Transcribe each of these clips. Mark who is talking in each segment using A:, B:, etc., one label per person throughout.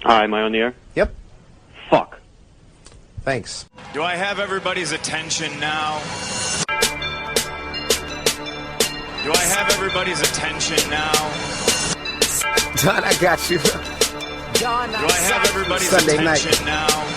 A: Hi, am I on the air?
B: Yep.
A: Fuck.
B: Thanks.
C: Do I have everybody's attention now? Do I have everybody's attention now?
B: Don, I got you.
C: Do I have everybody's
B: Sunday
C: attention
B: night.
C: now?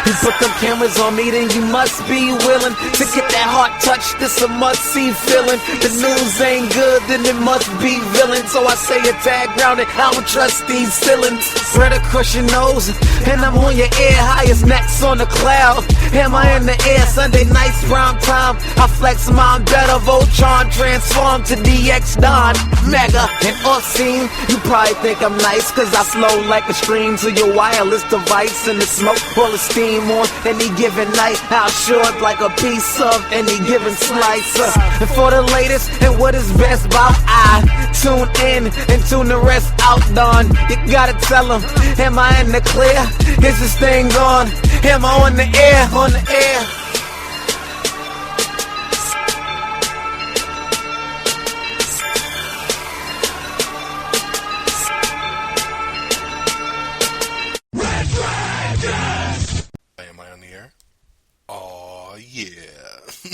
D: You put them cameras on me, then you must be willing to get that heart touch. This a must-see feeling. The news ain't good, then it must be villain. So I say a tag grounded, I don't trust these ceilings. Spread across your nose, and I'm on your ear. Highest necks on the cloud. Am I in the air? Sunday nights, prime time. I flex mine better. Voltron transform to DX Don. Mega and off-scene. You probably think I'm nice, cause I slow like a stream to your wireless device. And the smoke full of steam on any given night. I'll short like a piece of any given slice. And for the latest and what is best about, I tune in and tune the rest out, Don. You gotta tell them, am I in the clear? Is this thing on? Am I on the air? On the air?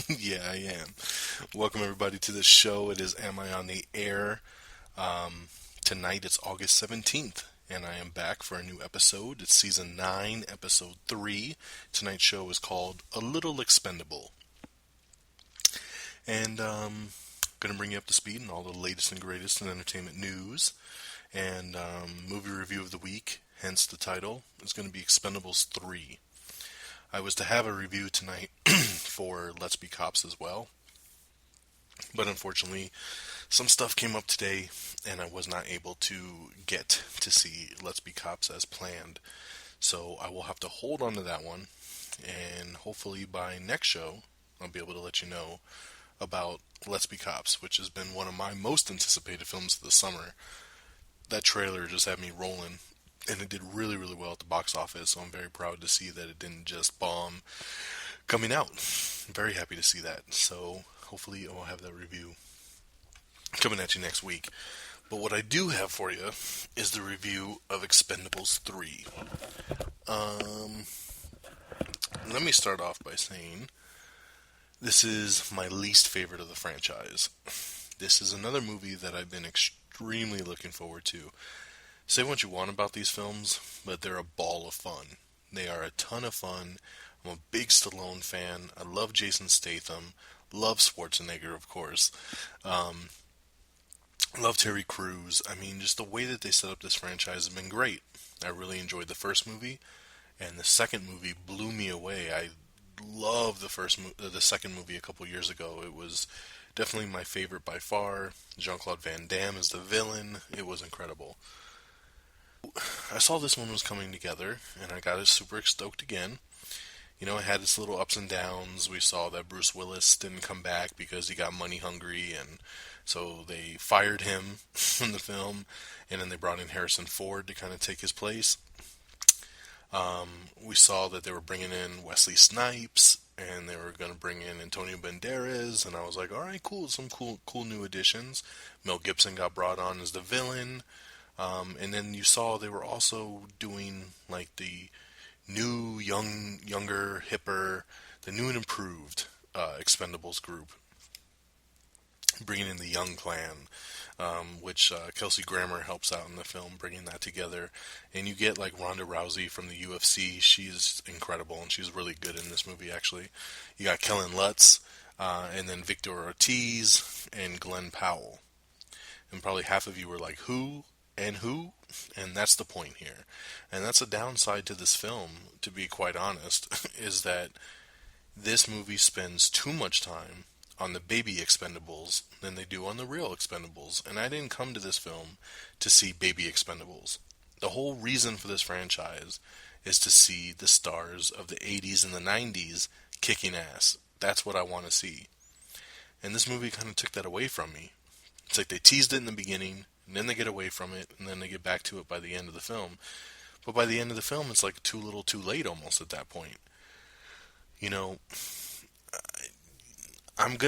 E: Yeah, I am. Welcome everybody to the show. It is Am I on the Air? Tonight it's August 17th, and I am back for a new episode. It's Season 9, Episode 3. Tonight's show is called A Little Expendable. And going to bring you up to speed on all the latest and greatest in entertainment news. And movie review of the week, hence the title, is going to be Expendables 3. I was to have a review tonight for Let's Be Cops as well, but unfortunately some stuff came up today and I was not able to get to see Let's Be Cops as planned, so I will have to hold on to that one, and hopefully by next show I'll be able to let you know about Let's Be Cops, which has been one of my most anticipated films of the summer. That trailer just had me rolling. And it did really, really well at the box office, so I'm very proud to see that it didn't just bomb coming out. I'm very happy to see that. So hopefully I'll have that review coming at you next week. But what I do have for you is the review of Expendables 3. Let me start off by saying this is my least favorite of the franchise. This is another movie that I've been extremely looking forward to. Say what you want about these films, but they're a ball of fun. They are a ton of fun. I'm a big Stallone fan. I love Jason Statham. Love Schwarzenegger, of course. Love Terry Crews. I mean, just the way that they set up this franchise has been great. I really enjoyed the first movie, and the second movie blew me away. I loved the second movie a couple years ago. It was definitely my favorite by far. Jean-Claude Van Damme is the villain. It was incredible. I saw this one was coming together, and I got super stoked again. You know, it had its little ups and downs. We saw that Bruce Willis didn't come back because he got money hungry, and so they fired him in the film, and then they brought in Harrison Ford to kind of take his place. We saw that they were bringing in Wesley Snipes, and they were going to bring in Antonio Banderas, and I was like, alright, cool, some cool new additions. Mel Gibson got brought on as the villain. And then you saw they were also doing like the new, younger, hipper, the new and improved Expendables group, bringing in the Young Clan, which Kelsey Grammer helps out in the film, bringing that together. And you get like Ronda Rousey from the UFC. She's incredible, and she's really good in this movie, actually. You got Kellen Lutz, and then Victor Ortiz, and Glenn Powell. And probably half of you were like, who? And who? And that's the point here. And that's a downside to this film, to be quite honest, is that this movie spends too much time on the baby Expendables than they do on the real Expendables. And I didn't come to this film to see baby Expendables. The whole reason for this franchise is to see the stars of the 80s and the 90s kicking ass. That's what I want to see. And this movie kind of took that away from me. It's like they teased it in the beginning, and then they get away from it, and then they get back to it by the end of the film. But by the end of the film, it's like too little too late almost at that point. You know, I'm not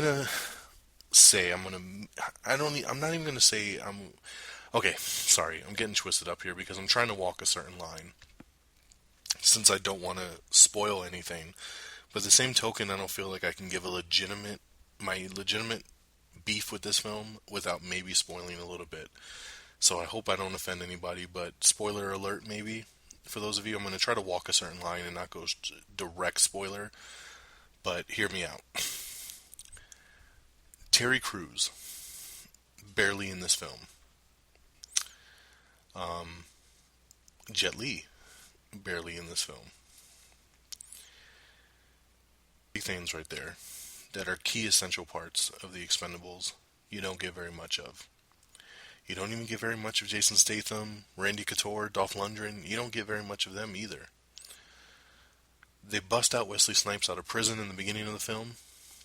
E: even gonna say Okay, sorry, I'm getting twisted up here because I'm trying to walk a certain line since I don't want to spoil anything. But at the same token, I don't feel like I can give my legitimate beef with this film without maybe spoiling a little bit. So I hope I don't offend anybody, but spoiler alert maybe. For those of you, I'm going to try to walk a certain line and not go direct spoiler, but hear me out. Terry Crews, barely in this film. Jet Li, barely in this film. Big things right there that are key essential parts of the Expendables you don't get very much of. You don't even get very much of Jason Statham, Randy Couture, Dolph Lundgren. You don't get very much of them either. They bust out Wesley Snipes out of prison in the beginning of the film.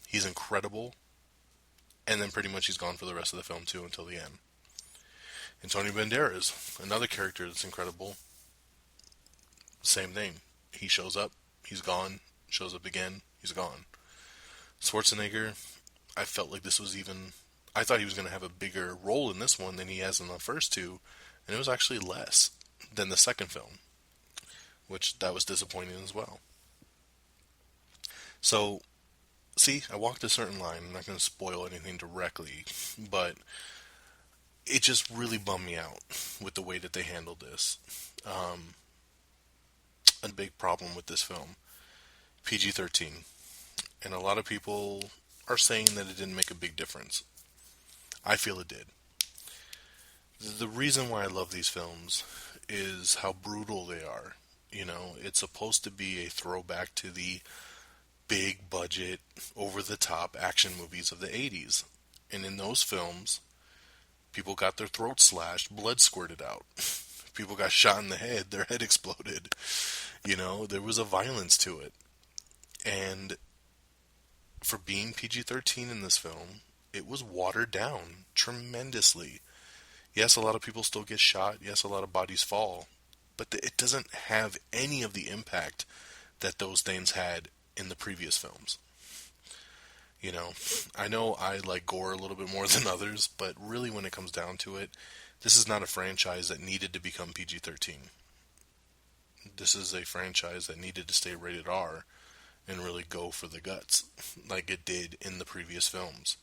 E: He's incredible. And then pretty much he's gone for the rest of the film too until the end. Antonio Banderas, another character that's incredible. Same thing. He shows up, he's gone, shows up again, he's gone. Schwarzenegger, I felt like I thought he was going to have a bigger role in this one than he has in the first two, and it was actually less than the second film, which that was disappointing as well. So, see, I walked a certain line. I'm not going to spoil anything directly, but it just really bummed me out with the way that they handled this. A big problem with this film, PG-13, and a lot of people are saying that it didn't make a big difference. I feel it did. The reason why I love these films is how brutal they are. You know, it's supposed to be a throwback to the big budget, over the top action movies of the 80s. And in those films, people got their throats slashed, blood squirted out. People got shot in the head, their head exploded. You know, there was a violence to it. And for being PG-13 in this film, it was watered down tremendously. Yes, a lot of people still get shot. Yes, a lot of bodies fall. But it doesn't have any of the impact that those things had in the previous films. You know I like gore a little bit more than others, but really when it comes down to it, this is not a franchise that needed to become PG-13. This is a franchise that needed to stay rated R and really go for the guts, like it did in the previous films.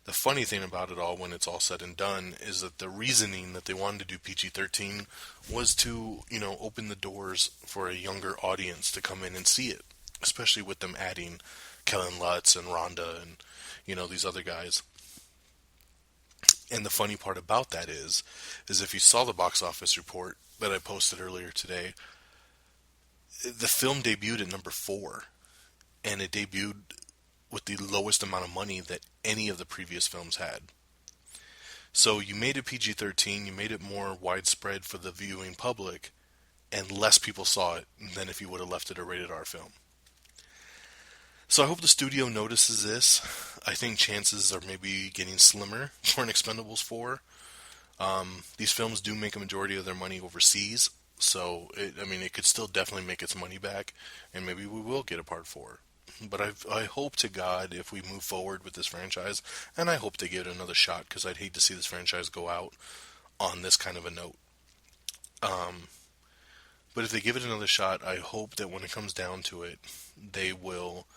E: The funny thing about it all, when it's all said and done, is that the reasoning that they wanted to do PG-13 was to, open the doors for a younger audience to come in and see it, especially with them adding Kellen Lutz and Rhonda and, these other guys. And the funny part about that is if you saw the box office report that I posted earlier today, the film debuted at number 4, and it debuted with the lowest amount of money that any of the previous films had. So you made it PG-13, you made it more widespread for the viewing public, and less people saw it than if you would have left it a rated R film. So I hope the studio notices this. I think chances are maybe getting slimmer for an Expendables 4. These films do make a majority of their money overseas, so it could still definitely make its money back, and maybe we will get a part 4. But I hope to God, if we move forward with this franchise, and I hope they give it another shot, because I'd hate to see this franchise go out on this kind of a note. But if they give it another shot, I hope that when it comes down to it, they will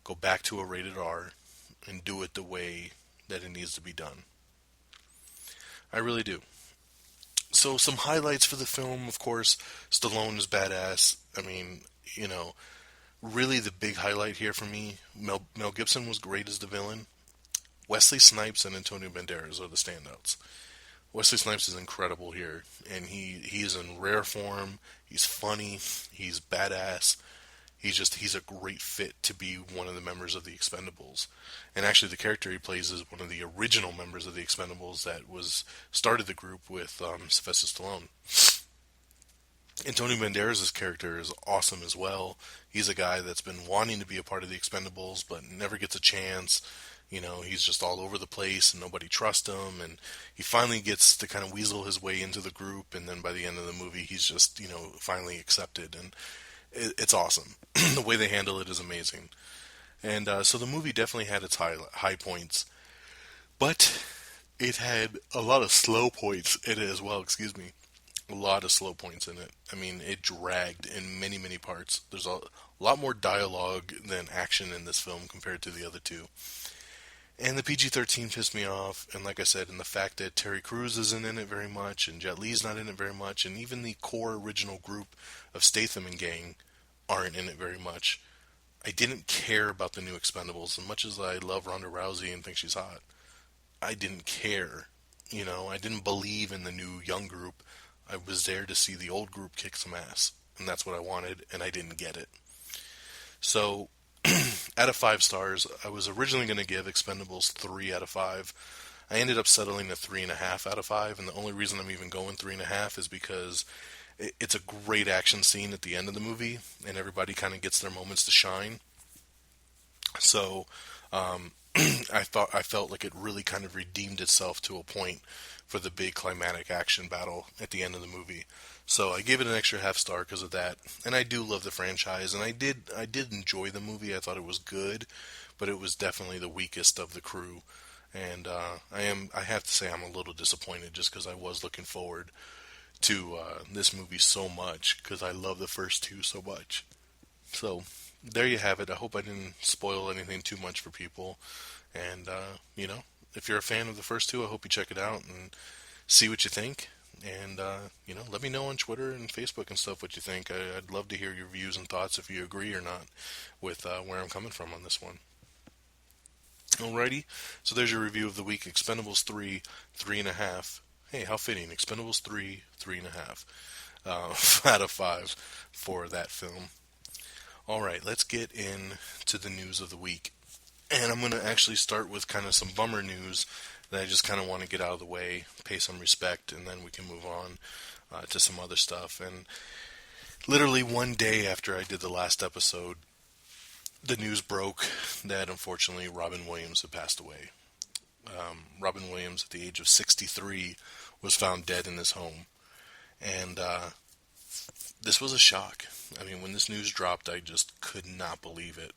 E: go back to a rated R and do it the way that it needs to be done. I really do. So some highlights for the film, of course, Stallone is badass. Really the big highlight here for me, Mel Gibson was great as the villain. Wesley Snipes and Antonio Banderas are the standouts. Wesley Snipes is incredible here, and he is in rare form. He's funny, he's badass. He's a great fit to be one of the members of the Expendables. And actually the character he plays is one of the original members of the Expendables that started the group with Sylvester Stallone. Antonio Banderas' character is awesome as well. He's a guy that's been wanting to be a part of the Expendables, but never gets a chance. He's just all over the place, and nobody trusts him, and he finally gets to kind of weasel his way into the group, and then by the end of the movie, he's just, finally accepted, and it's awesome. The way they handle it is amazing. And so the movie definitely had its high points, but it had a lot of slow points in it as well, excuse me. A lot of slow points in it. I mean, it dragged in many, many parts. There's a lot more dialogue than action in this film compared to the other two. And the PG-13 pissed me off, and like I said, and the fact that Terry Crews isn't in it very much, and Jet Li's not in it very much, and even the core original group of Statham and gang aren't in it very much. I didn't care about the new Expendables as much as I love Ronda Rousey and think she's hot. I didn't care. You know, I didn't believe in the new young group. I was there to see the old group kick some ass, and that's what I wanted, and I didn't get it. So, out of 5 stars, I was originally going to give Expendables 3 out of 5. I ended up settling at 3.5 out of 5, and the only reason I'm even going 3.5 is because it's a great action scene at the end of the movie, and everybody kind of gets their moments to shine. So, I felt like it really kind of redeemed itself to a point for the big climatic action battle at the end of the movie. So I gave it an extra half star because of that. And I do love the franchise, and I did enjoy the movie. I thought it was good, but it was definitely the weakest of the crew. And I have to say I'm a little disappointed just because I was looking forward to this movie so much because I love the first two so much. So there you have it. I hope I didn't spoil anything too much for people. And, you know, if you're a fan of the first two, I hope you check it out and see what you think. And, you know, let me know on Twitter and Facebook and stuff what you think. I'd love to hear your views and thoughts if you agree or not with where I'm coming from on this one. Alrighty, so there's your review of the week. Expendables 3, 3.5. Hey, how fitting. Expendables 3, 3.5 out of 5 for that film. Alright, let's get into the news of the week. And I'm going to actually start with kind of some bummer news that I just kind of want to get out of the way, pay some respect, and then we can move on to some other stuff. And literally one day after I did the last episode, the news broke that unfortunately Robin Williams had passed away. Robin Williams, at the age of 63, was found dead in his home. And this was a shock. I mean, when this news dropped, I just could not believe it.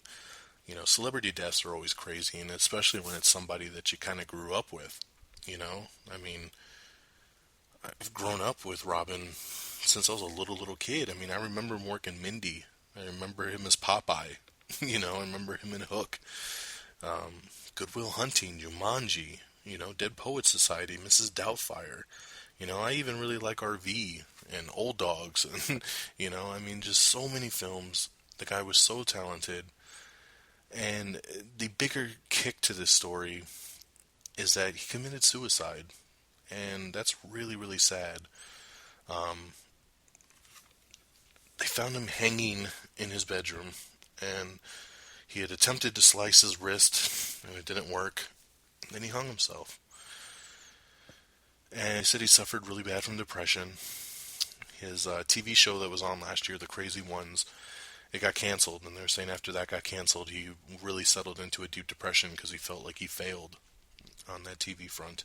E: You know, celebrity deaths are always crazy, and especially when it's somebody that you kind of grew up with, you know? I mean, I've grown up with Robin since I was a little kid. I mean, I remember him working Mindy. I remember him as Popeye. You know, I remember him in Hook. Good Will Hunting, Jumanji, you know, Dead Poets Society, Mrs. Doubtfire. You know, I even really like RV and Old Dogs. And, you know, I mean, just so many films. The guy was so talented. And the bigger kick to this story is that he committed suicide. And that's really, really sad. They found him hanging in his bedroom. And he had attempted to slice his wrist, and it didn't work. Then he hung himself. And he said he suffered really bad from depression. His TV show that was on last year, The Crazy Ones, it got canceled, and they're saying after that got canceled, he really settled into a deep depression because he felt like he failed on that TV front.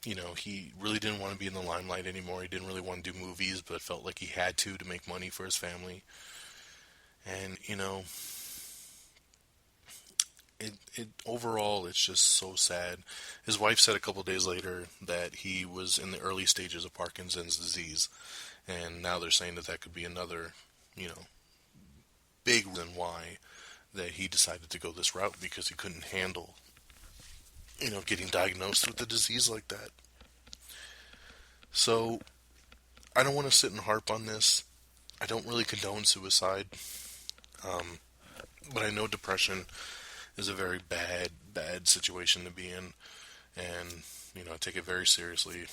E: You know, he really didn't want to be in the limelight anymore. He didn't really want to do movies, but felt like he had to make money for his family. And, you know, it overall, it's just so sad. His wife said a couple days later that he was in the early stages of Parkinson's disease. And now they're saying that that could be another, you know, big reason why that he decided to go this route, because he couldn't handle, you know, getting diagnosed with a disease like that. So, I don't want to sit and harp on this. I don't really condone suicide. But I know depression is a very bad situation to be in. And, you know, I take it very seriously.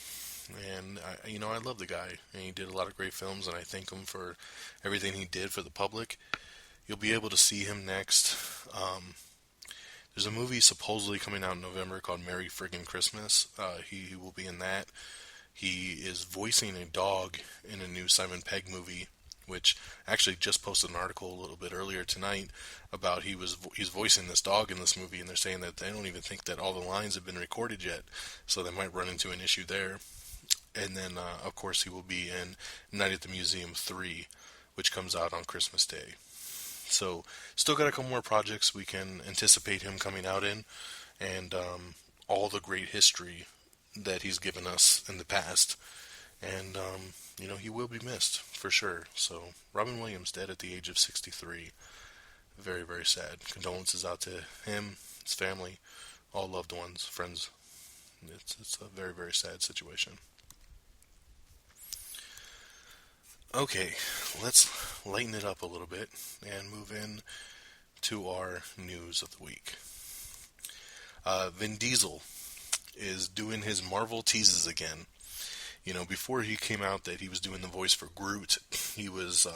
E: And, I love the guy. And he did a lot of great films, and I thank him for everything he did for the public. You'll be able to see him next. There's a movie supposedly coming out in November called Merry Friggin' Christmas. He will be in that. He is voicing a dog in a new Simon Pegg movie, which actually just posted an article a little bit earlier tonight about he's voicing this dog in this movie, and they're saying that they don't even think that all the lines have been recorded yet, so they might run into an issue there. And then, of course, he will be in Night at the Museum 3, which comes out on Christmas Day. So, still got a couple more projects we can anticipate him coming out in. and all the great history that he's given us in the past. And, he will be missed, for sure. So, Robin Williams dead at the age of 63. Very, very sad. Condolences out to him, his family, all loved ones, friends. It's a very, very sad situation. Okay, let's lighten it up a little bit and move in to our news of the week. Vin Diesel is doing his Marvel teases again. Before he came out that he was doing the voice for Groot, he was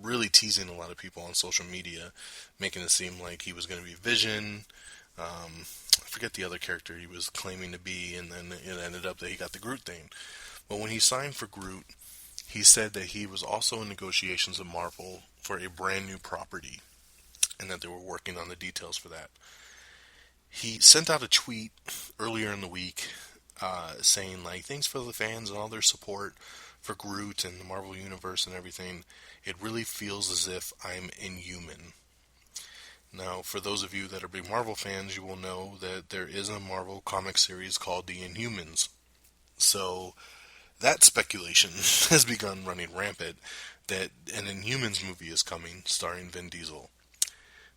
E: really teasing a lot of people on social media, making it seem like he was going to be Vision. I forget the other character he was claiming to be, and then it ended up that he got the Groot thing. But when he signed for Groot, he said that he was also in negotiations with Marvel for a brand new property, and that they were working on the details for that. He sent out a tweet earlier in the week saying, like, thanks for the fans and all their support for Groot and the Marvel Universe and everything. It really feels as if I'm inhuman. Now, for those of you that are big Marvel fans, you will know that there is a Marvel comic series called the InHumans. So, that speculation has begun running rampant that an InHumans movie is coming starring Vin Diesel.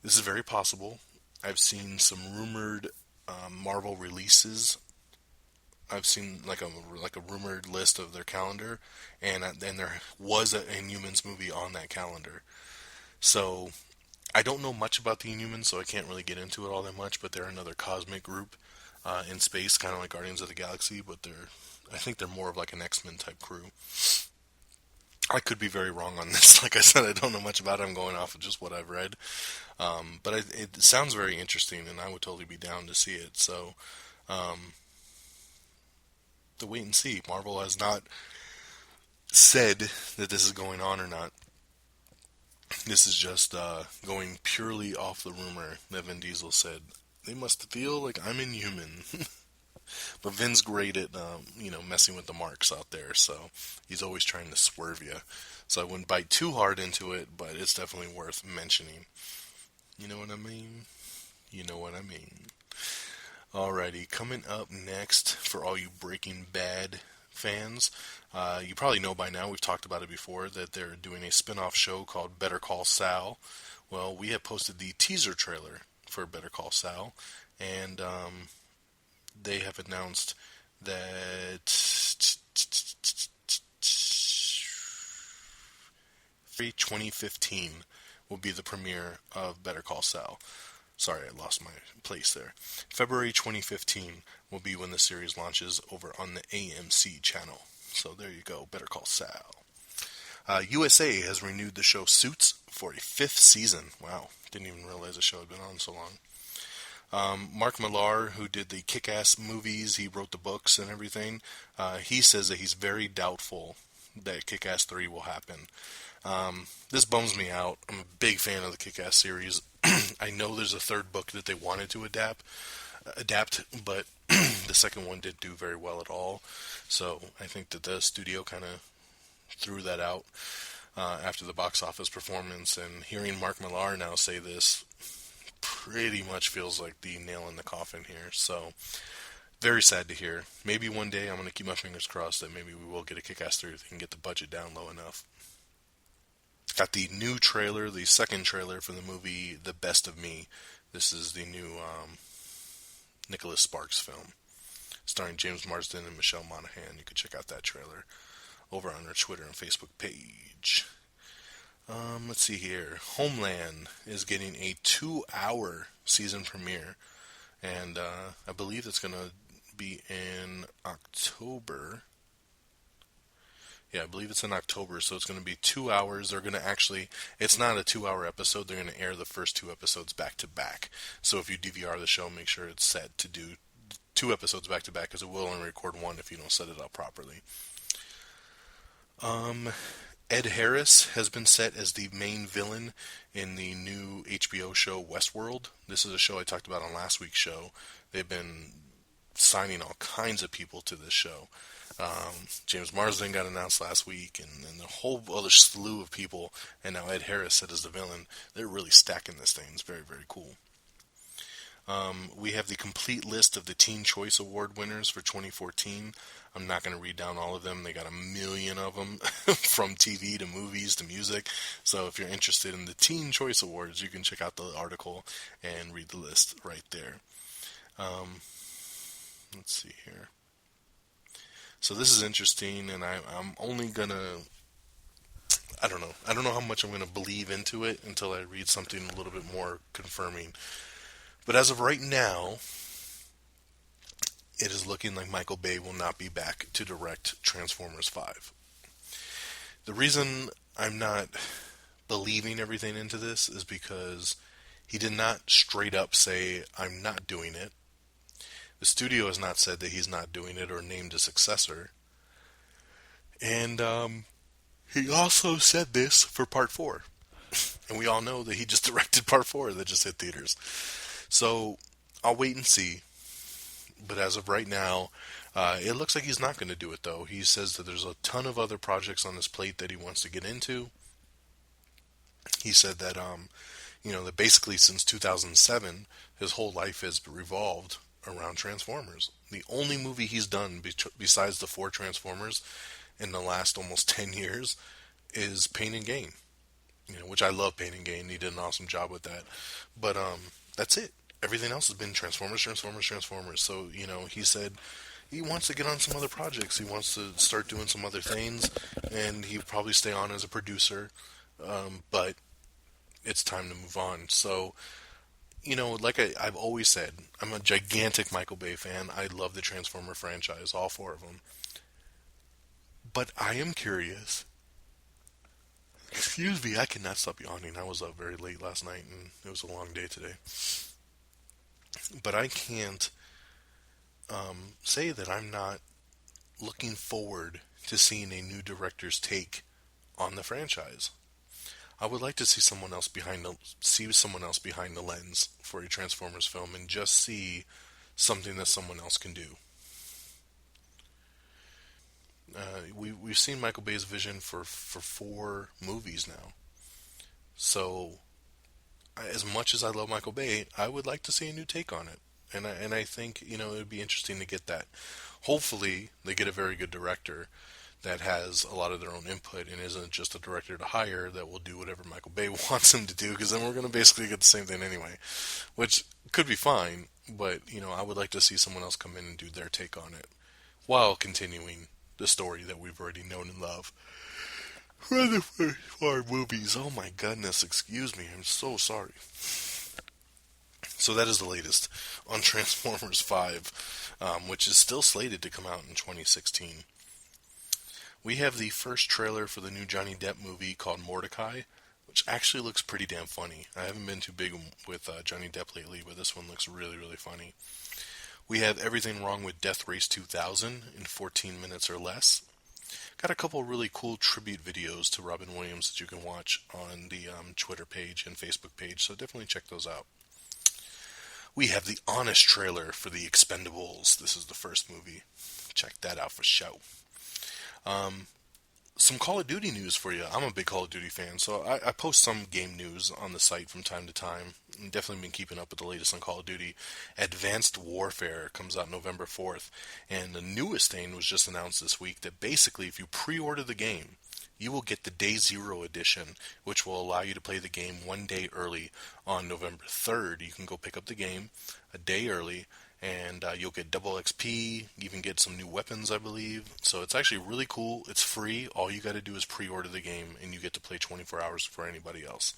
E: This is very possible. I've seen some rumored Marvel releases. I've seen like a rumored list of their calendar, and there was an Inhumans movie on that calendar. So I don't know much about the Inhumans, so I can't really get into it all that much. But they're another cosmic group in space, kind of like Guardians of the Galaxy. But I think they're more of like an X-Men type crew. I could be very wrong on this. Like I said, I don't know much about it. I'm going off of just what I've read. But it sounds very interesting, and I would totally be down to see it. So. To wait and see. Marvel has not said that this is going on or not. This is just going purely off the rumor that Vin Diesel said. They must feel like I'm inhuman. But Vin's great at, messing with the marks out there, so he's always trying to swerve you. So I wouldn't bite too hard into it, but it's definitely worth mentioning. You know what I mean? You know what I mean. Alrighty, coming up next, for all you Breaking Bad fans, you probably know by now, we've talked about it before, that they're doing a spin-off show called Better Call Saul. Well, we have posted the teaser trailer for Better Call Saul, and they have announced that February 2015 will be the premiere of Better Call Saul. Sorry, I lost my place there. February 2015 will be when the series launches over on the AMC channel. So there you go, Better Call Saul. USA has renewed the show Suits for a 5th season. Wow, didn't even realize the show had been on so long. Mark Millar, who did the Kick-Ass movies, he wrote the books and everything, he says that he's very doubtful that Kick-Ass 3 will happen. This bums me out. I'm a big fan of the Kick-Ass series. I know there's a 3rd book that they wanted to adapt, but the second one didn't do very well at all. So I think that the studio kind of threw that out after the box office performance. And hearing Mark Millar now say this pretty much feels like the nail in the coffin here. So very sad to hear. Maybe one day I'm going to keep my fingers crossed that maybe we will get a Kick-Ass 3 if they can get the budget down low enough. Got the new trailer, the second trailer for the movie The Best of Me. This is the new Nicholas Sparks film, starring James Marsden and Michelle Monaghan. You can check out that trailer over on our Twitter and Facebook page. Let's see here. Homeland is getting a 2-hour season premiere, and I believe it's going to be in October. Yeah, I believe it's in October, so it's going to be 2 hours. They're going to actually, it's not a 2-hour episode. They're going to air the first 2 episodes back to back. So if you DVR the show, make sure it's set to do 2 episodes back to back, because it will only record 1 if you don't set it up properly. Ed Harris has been set as the main villain in the new HBO show Westworld. This is a show I talked about on last week's show. They've been signing all kinds of people to this show. James Marsden got announced last week, and a whole other slew of people, and now Ed Harris set as the villain. They're really stacking this thing. It's very, very cool. We have the complete list of the Teen Choice Award winners for 2014. I'm not going to read down all of them. They got a million of them from TV to movies to music. So if you're interested in the Teen Choice Awards, you can check out the article and read the list right there. Let's see here. So this is interesting, and I'm only going to... I don't know. I don't know how much I'm going to believe into it until I read something a little bit more confirming. But as of right now, it is looking like Michael Bay will not be back to direct Transformers 5. The reason I'm not believing everything into this is because he did not straight up say, I'm not doing it. The studio has not said that he's not doing it or named a successor. And he also said this for Part 4. And we all know that he just directed Part 4 that just hit theaters. So I'll wait and see. But as of right now, it looks like he's not going to do it, though. He says that there's a ton of other projects on his plate that he wants to get into. He said that, that basically since 2007, his whole life has revolved around Transformers. The only movie he's done besides the 4 Transformers in the last almost 10 years is Pain and Gain. Which I love Pain and Gain. He did an awesome job with that. But that's it. Everything else has been Transformers. So, he said he wants to get on some other projects. He wants to start doing some other things, and he'll probably stay on as a producer. But it's time to move on. So, like I've always said, I'm a gigantic Michael Bay fan. I love the Transformer franchise, all 4 of them. But I am curious. Excuse me, I cannot stop yawning. I was up very late last night, and it was a long day today. But I can't say that I'm not looking forward to seeing a new director's take on the franchise. I would like to see someone else behind the lens for a Transformers film and just see something that someone else can do. We've seen Michael Bay's vision for 4 movies now. So, as much as I love Michael Bay, I would like to see a new take on it. And I think, it would be interesting to get that. Hopefully, they get a very good director that has a lot of their own input and isn't just a director to hire that will do whatever Michael Bay wants him to do, because then we're going to basically get the same thing anyway, which could be fine, but, I would like to see someone else come in and do their take on it while continuing the story that we've already known and loved for the first 4 movies. Oh my goodness, excuse me, I'm so sorry. So that is the latest on Transformers 5, which is still slated to come out in 2016. We have the first trailer for the new Johnny Depp movie called Mordecai, which actually looks pretty damn funny. I haven't been too big with Johnny Depp lately, but this one looks really, really funny. We have Everything Wrong with Death Race 2000 in 14 minutes or less. Got a couple really cool tribute videos to Robin Williams that you can watch on the Twitter page and Facebook page, so definitely check those out. We have the Honest trailer for the Expendables. This is the first movie. Check that out for show. Some Call of Duty news for you. I'm a big Call of Duty fan, so I post some game news on the site from time to time. I've definitely been keeping up with the latest on Call of Duty. Advanced Warfare comes out November 4th, and the newest thing was just announced this week that basically if you pre-order the game, you will get the Day Zero edition, which will allow you to play the game 1 day early on November 3rd. You can go pick up the game a day early, and you'll get double XP, even get some new weapons, I believe. So it's actually really cool. It's free. All you got to do is pre-order the game, and you get to play 24 hours for anybody else.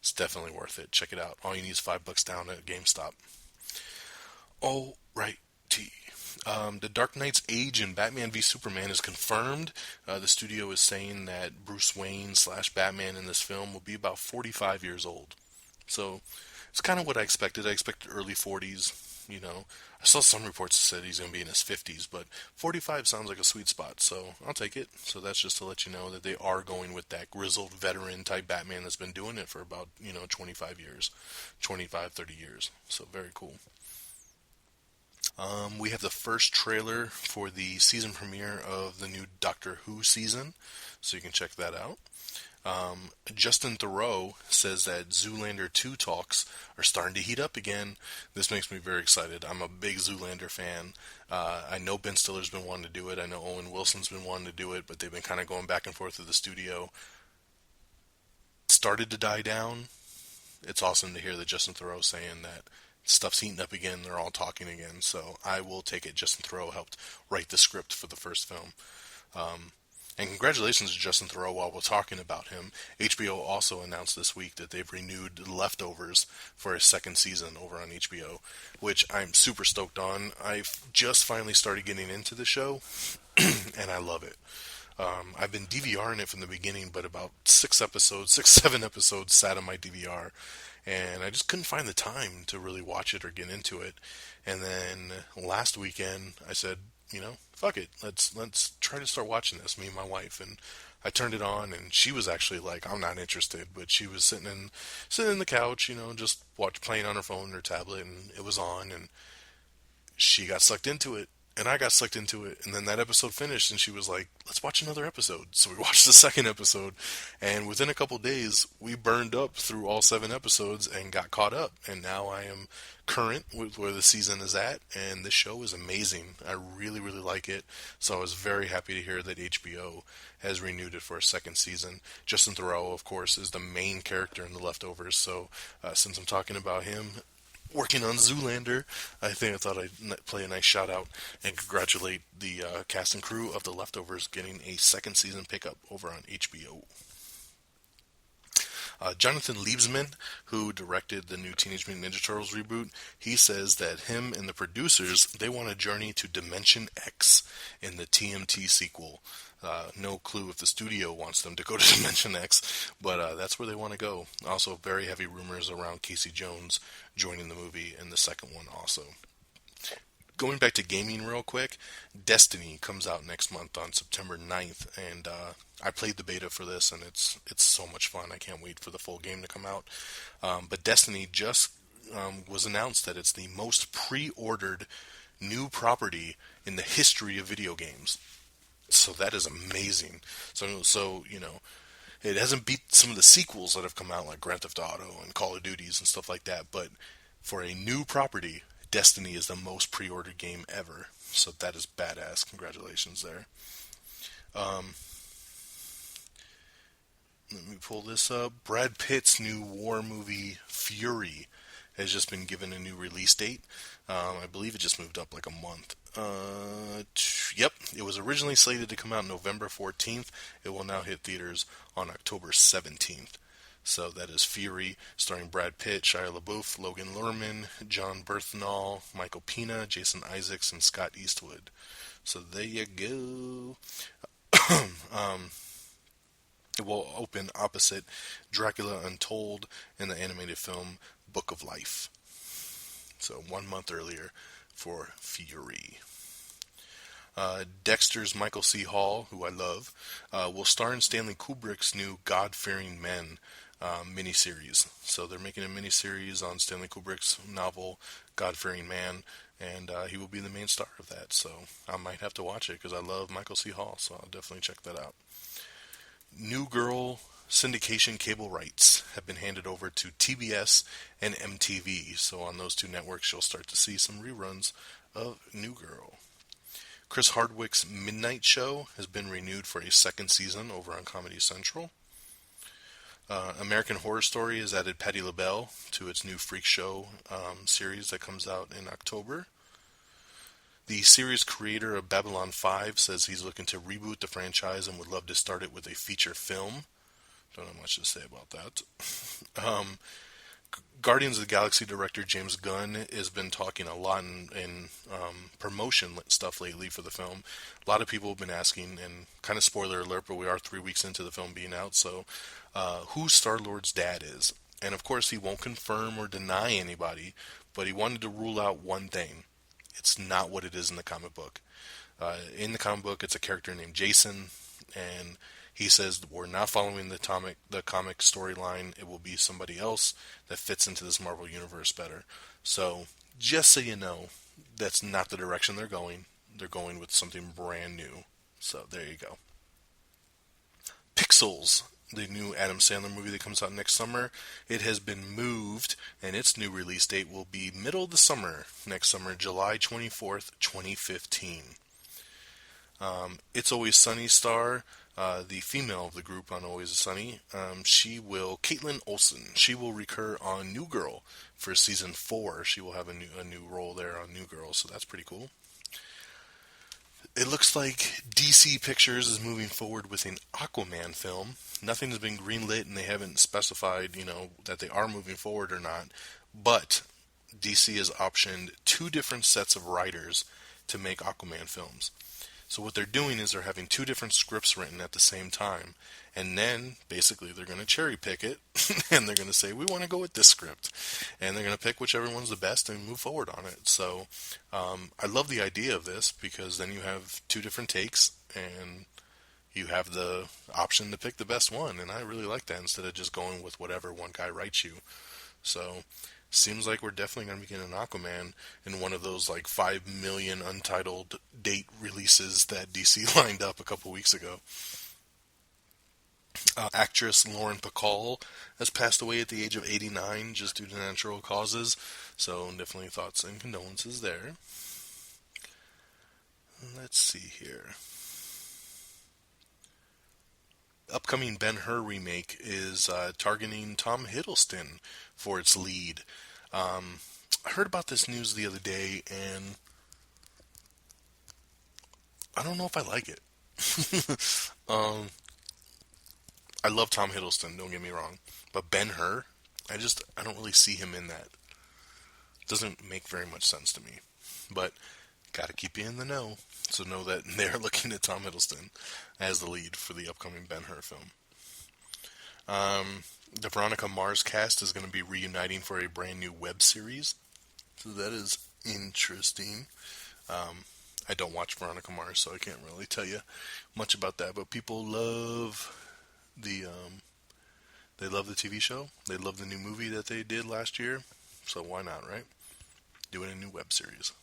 E: It's definitely worth it. Check it out. All you need is $5 down at GameStop. Alrighty. The Dark Knight's age in Batman v Superman is confirmed. The studio is saying that Bruce Wayne / Batman in this film will be about 45 years old. So it's kind of what I expected. I expected early 40s. I saw some reports that said he's going to be in his 50s, but 45 sounds like a sweet spot, so I'll take it. So that's just to let you know that they are going with that grizzled veteran type Batman that's been doing it for about, 25 years, 25, 30 years. So very cool. We have the first trailer for the season premiere of the new Doctor Who season, so you can check that out. Justin Theroux says that Zoolander 2 talks are starting to heat up again. This makes me very excited. I'm a big Zoolander fan. I know Ben Stiller's been wanting to do it. I know Owen Wilson's been wanting to do it, but they've been kind of going back and forth with the studio. Started to die down. It's awesome to hear that Justin Theroux saying that stuff's heating up again. They're all talking again. So I will take it. Justin Theroux helped write the script for the first film. And congratulations to Justin Theroux while we're talking about him. HBO also announced this week that they've renewed The Leftovers for a second season over on HBO, which I'm super stoked on. I've just finally started getting into the show, and I love it. I've been DVRing it from the beginning, but about 7 episodes sat on my DVR, and I just couldn't find the time to really watch it or get into it. And then last weekend, I said, fuck it. Let's try to start watching this, me and my wife. And I turned it on, and she was actually like, I'm not interested, but she was sitting in the couch, just playing on her phone or tablet, and it was on, and she got sucked into it, and I got sucked into it. And then that episode finished, and she was like, let's watch another episode. So we watched the second episode, and within a couple days, we burned up through all 7 episodes and got caught up. And now I am current with where the season is at, and this show is amazing. I really, really like it. So I was very happy to hear that HBO has renewed it for a second season. Justin Theroux, of course, is the main character in The Leftovers. So since I'm talking about him working on Zoolander, I thought I'd play a nice shout out and congratulate the cast and crew of The Leftovers getting a second season pickup over on HBO. Jonathan Liebsman, who directed the new Teenage Mutant Ninja Turtles reboot, he says that him and the producers, they want a journey to Dimension X in the TMT sequel. No clue if the studio wants them to go to Dimension X, but that's where they want to go. Also, very heavy rumors around Casey Jones joining the movie in the second one also. Going back to gaming real quick, Destiny comes out next month on September 9th, and I played the beta for this, and it's so much fun. I can't wait for the full game to come out. But Destiny just was announced that it's the most pre-ordered new property in the history of video games. So that is amazing. So it hasn't beat some of the sequels that have come out, like Grand Theft Auto and Call of Duties and stuff like that, but for a new property, Destiny is the most pre-ordered game ever. So that is badass. Congratulations there. Let me pull this up. Brad Pitt's new war movie, Fury, has just been given a new release date. I believe it just moved up like a month. Yep, it was originally slated to come out November 14th. It will now hit theaters on October 17th. So that is Fury, starring Brad Pitt, Shia LaBeouf, Logan Lerman, John Bernthal, Michael Pena, Jason Isaacs, and Scott Eastwood. So there you go. It will open opposite Dracula Untold in the animated film Book of Life. So 1 month earlier for Fury. Dexter's Michael C. Hall, who I love, will star in Stanley Kubrick's new God-Fearing Men miniseries. So they're making a miniseries on Stanley Kubrick's novel God-Fearing Man, and he will be the main star of that. So I might have to watch it because I love Michael C. Hall, so I'll definitely check that out. New Girl syndication cable rights have been handed over to TBS and MTV. So on those two networks, you'll start to see some reruns of New Girl. Chris Hardwick's Midnight Show has been renewed for a second season over on Comedy Central. American Horror Story has added Patti LaBelle to its new Freak Show series that comes out in October. The series creator of Babylon 5 says he's looking to reboot the franchise and would love to start it with a feature film. Don't have much to say about that. Guardians of the Galaxy director James Gunn has been talking a lot in promotion stuff lately for the film. A lot of people have been asking, and kind of spoiler alert, but we are 3 weeks into the film being out, so who Star-Lord's dad is. And of course he won't confirm or deny anybody, but he wanted to rule out one thing. It's not what it is in the comic book. In the comic book, it's a character named Jason, and he says we're not following the comic storyline. It will be somebody else that fits into this Marvel universe better. So, just so you know, that's not the direction they're going. They're going with something brand new. So there you go. Pixels, the new Adam Sandler movie that comes out next summer, it has been moved, and its new release date will be middle of the summer, next summer, July 24th, 2015. It's Always Sunny star, the female of the group on Always Sunny, Caitlin Olsen, she will recur on New Girl for season 4. She will have a new role there on New Girl, so that's pretty cool. It looks like DC Pictures is moving forward with an Aqua Man film. Nothing has been greenlit, and they haven't specified, that they are moving forward or not. But DC has optioned 2 different sets of writers to make Aquaman films. So what they're doing is they're having 2 different scripts written at the same time, and then basically they're going to cherry pick it, and they're going to say, we want to go with this script, and they're going to pick whichever one's the best and move forward on it. So I love the idea of this, because then you have 2 different takes, and you have the option to pick the best one, and I really like that, instead of just going with whatever one guy writes you. So seems like we're definitely going to be getting an Aquaman in one of those 5 million untitled date releases that DC lined up a couple weeks ago. Actress Lauren Bacall has passed away at the age of 89 just due to natural causes, so definitely thoughts and condolences there. Let's see here. Upcoming Ben-Hur remake is targeting Tom Hiddleston for its lead. I heard about this news the other day, and I don't know if I like it. I love Tom Hiddleston, don't get me wrong, but Ben-Hur, I don't really see him in that. Doesn't make very much sense to me, but gotta keep you in the know, so know that they're looking at Tom Hiddleston as the lead for the upcoming Ben-Hur film. The Veronica Mars cast is going to be reuniting for a brand new web series, so that is interesting. I don't watch Veronica Mars, so I can't really tell you much about that, but people love they love the TV show, they love the new movie that they did last year, so why not, right? Doing a new web series.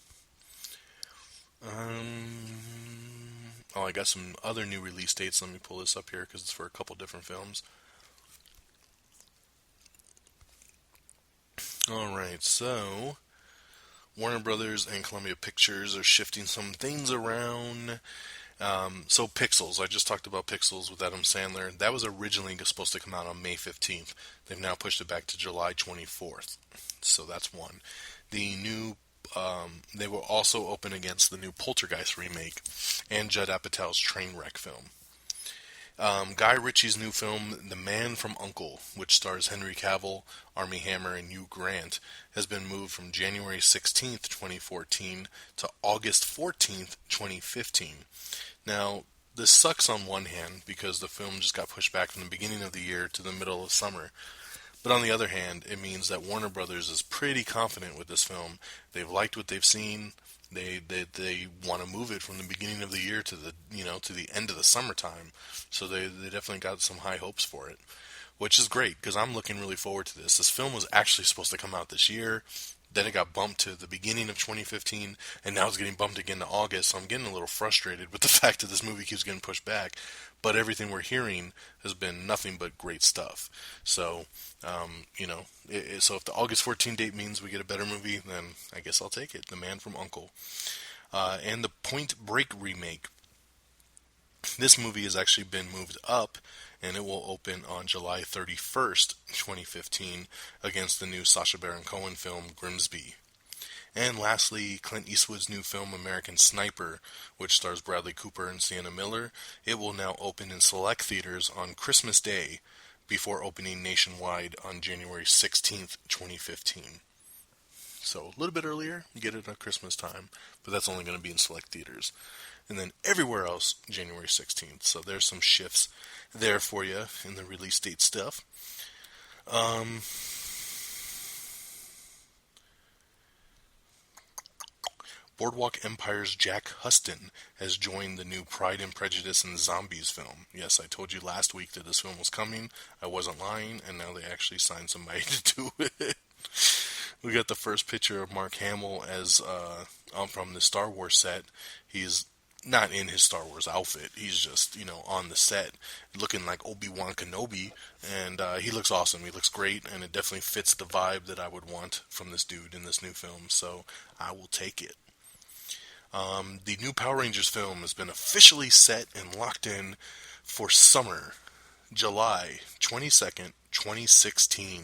E: I got some other new release dates. Let me pull this up here because it's for a couple different films. Alright, so Warner Brothers and Columbia Pictures are shifting some things around. So Pixels, I just talked about Pixels with Adam Sandler. That was originally supposed to come out on May 15th. They've now pushed it back to July 24th. So that's one. The new they will also open against the new Poltergeist remake and Judd Apatow's Trainwreck film. Guy Ritchie's new film, The Man from U.N.C.L.E., which stars Henry Cavill, Armie Hammer, and Hugh Grant, has been moved from January 16th, 2014 to August 14th, 2015. Now, this sucks on one hand because the film just got pushed back from the beginning of the year to the middle of summer. But on the other hand, it means that Warner Brothers is pretty confident with this film. They've liked what they've seen. They want to move it from the beginning of the year to the to the end of the summertime. So they definitely got some high hopes for it, which is great because I'm looking really forward to this. This film was actually supposed to come out this year. Then it got bumped to the beginning of 2015, and now it's getting bumped again to August, so I'm getting a little frustrated with the fact that this movie keeps getting pushed back. But everything we're hearing has been nothing but great stuff. So, so if the August 14 date means we get a better movie, then I guess I'll take it. The Man from U.N.C.L.E. And the Point Break remake. This movie has actually been moved up, and it will open on July 31st, 2015, against the new Sacha Baron Cohen film, Grimsby. And lastly, Clint Eastwood's new film, American Sniper, which stars Bradley Cooper and Sienna Miller. It will now open in select theaters on Christmas Day, before opening nationwide on January 16th, 2015. So a little bit earlier, you get it at Christmas time, but that's only going to be in select theaters. And then everywhere else, January 16th. So there's some shifts there for you in the release date stuff. Boardwalk Empire's Jack Huston has joined the new Pride and Prejudice and Zombies film. Yes, I told you last week that this film was coming. I wasn't lying, and now they actually signed somebody to do it. We got the first picture of Mark Hamill as from the Star Wars set. He's not in his Star Wars outfit. He's just, on the set looking like Obi-Wan Kenobi, and he looks awesome. He looks great, and it definitely fits the vibe that I would want from this dude in this new film, so I will take it. The new Power Rangers film has been officially set and locked in for summer, July 22nd, 2016.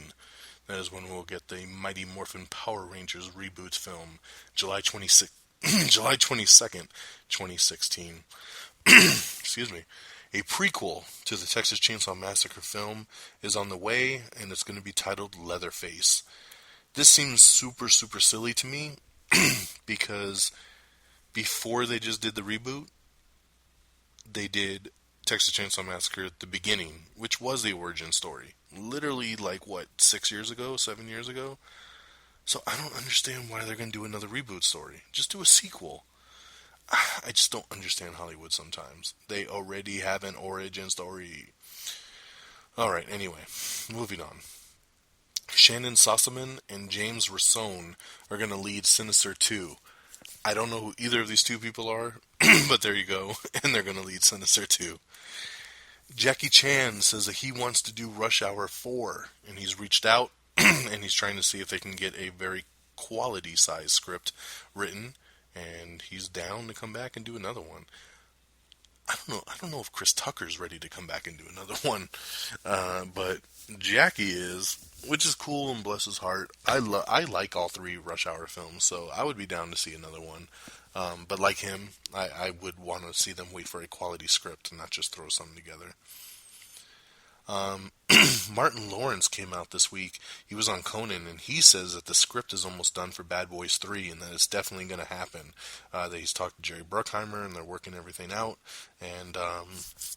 E: That is when we'll get the Mighty Morphin Power Rangers reboot film, July 26th. July 22nd, 2016. Excuse me. A prequel to the Texas Chainsaw Massacre film is on the way, and it's going to be titled Leatherface. This seems super, super silly to me, because before they just did the reboot, they did Texas Chainsaw Massacre at the beginning, which was the origin story. Literally, 6 years ago, 7 years ago? So I don't understand why they're going to do another reboot story. Just do a sequel. I just don't understand Hollywood sometimes. They already have an origin story. Alright, anyway, moving on. Shannon Sossaman and James Rassone are going to lead Sinister 2. I don't know who either of these two people are, but there you go, and they're going to lead Sinister 2. Jackie Chan says that he wants to do Rush Hour 4, and he's reached out, and he's trying to see if they can get a very quality-sized script written, and he's down to come back and do another one. I don't know if Chris Tucker's ready to come back and do another one, but Jackie is, which is cool, and bless his heart. I like all three Rush Hour films, so I would be down to see another one. But like him, I would want to see them wait for a quality script and not just throw something together. Martin Lawrence came out this week. He was on Conan, and he says that the script is almost done for Bad Boys 3, and that it's definitely going to happen. That he's talked to Jerry Bruckheimer, and they're working everything out, and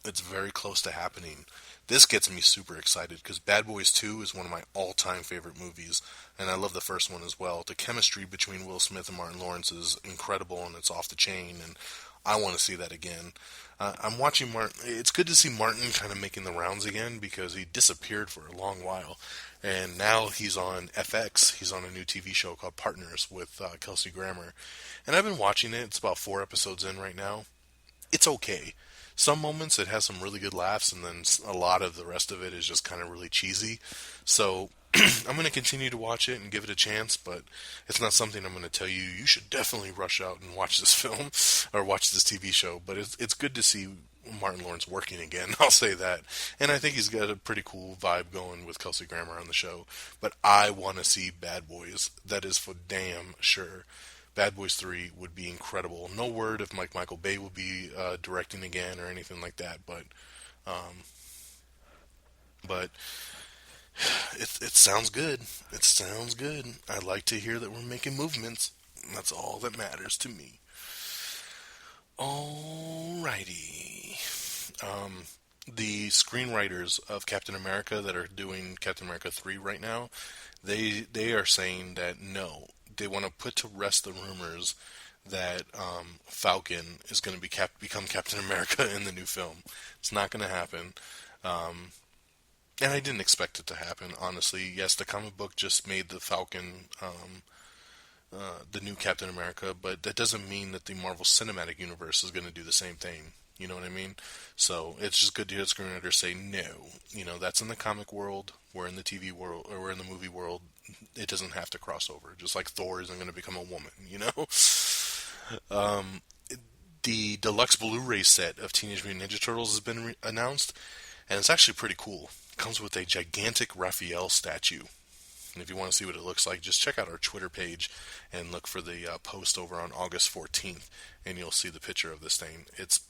E: it's very close to happening. This gets me super excited, because Bad Boys 2 is one of my all-time favorite movies, and I love the first one as well. The chemistry between Will Smith and Martin Lawrence is incredible, and it's off the chain, and I want to see that again. I'm watching Martin. It's good to see Martin kind of making the rounds again, because he disappeared for a long while, and now he's on FX. He's on a new TV show called Partners with Kelsey Grammer, and I've been watching it. It's about 4 episodes in right now. It's okay. Some moments it has some really good laughs, and then a lot of the rest of it is just kind of really cheesy. So I'm going to continue to watch it and give it a chance, but it's not something I'm going to tell you, you should definitely rush out and watch this film or watch this TV show. But it's good to see Martin Lawrence working again, I'll say that. And I think he's got a pretty cool vibe going with Kelsey Grammer on the show. But I want to see Bad Boys. That is for damn sure. Bad Boys 3 would be incredible. No word if Michael Bay will be directing again or anything like that, but it sounds good. It sounds good. I like to hear that we're making movements. That's all that matters to me. Alrighty. The screenwriters of Captain America that are doing Captain America 3 right now, they are saying that no, they want to put to rest the rumors that Falcon is going to become Captain America in the new film. It's not going to happen. And I didn't expect it to happen, honestly. Yes, the comic book just made the Falcon the new Captain America, but that doesn't mean that the Marvel Cinematic Universe is going to do the same thing. You know what I mean? So it's just good to hear the screenwriter say no. That's in the comic world. We're in the TV world, or we're in the movie world. It doesn't have to cross over. Just like Thor isn't going to become a woman, The deluxe Blu-ray set of Teenage Mutant Ninja Turtles has been announced, and it's actually pretty cool. It comes with a gigantic Raphael statue. And if you want to see what it looks like, just check out our Twitter page and look for the post over on August 14th, and you'll see the picture of this thing. It's